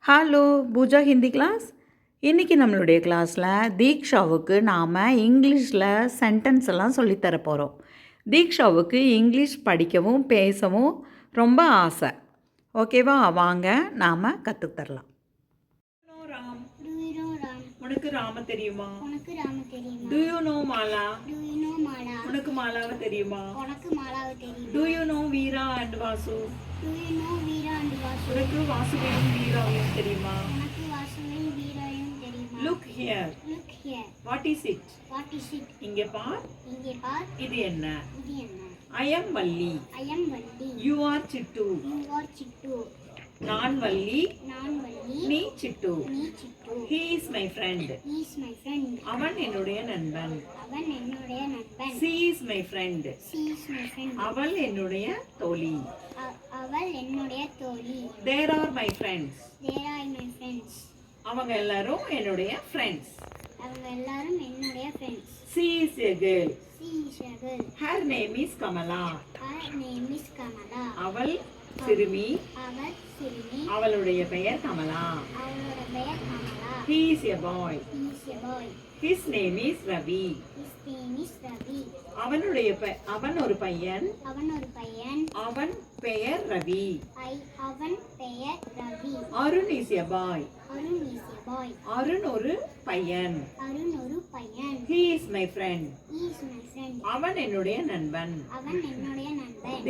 Hello Pooja Hindi class. இன்றைக்கி நம்மளுடைய கிளாஸில் தீக்ஷாவுக்கு நாம் இங்கிலீஷில் சென்டென்ஸ் எல்லாம் சொல்லித்தர போகிறோம். தீக்ஷாவுக்கு இங்கிலீஷ் படிக்கவும் பேசவும் ரொம்ப ஆசை. ஓகேவா? வாங்க நாம் கற்றுத்தரலாம். உனக்கு ராம தெரியுமா? Do you know Mala? உனக்கு மாலாவை தெரியுமா? Do you know Veera and Vasu? உனக்கு வாசுவையும் வீராவையும் தெரியுமா? Look here. What is it? இங்கே பார். இது என்ன? I am Valli. You are Chittu. நான் வள்ளி. நீ சிட்டு. He is my friend. அவன் என்னுடைய நண்பன். She is my friend. அவள் என்னுடைய தோழி. There are my friends. அவங்க எல்லாரும் என்னுடைய friends. She is a girl. Her name is Kamala. அவள் சிறுமி. அவளுடைய பெயர் Kamala. He is a boy. His name is Ravi. அவன் ஒரு பையன். அவன் பெயர் Ravi. Arun is a boy. Arun ஒரு பையன். He is my friend. அவன் என்னுடைய நண்பன்.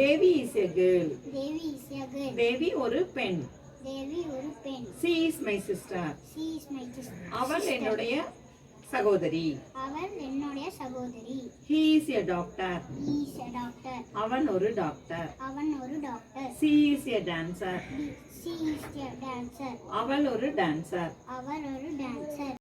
தேவி is a girl. தேவி ஒரு பெண். She is my sister. அவள் என்னுடைய சகோதரி. He is a doctor. அவன் ஒரு doctor. She is a dancer. அவள் ஒரு டான்சர்.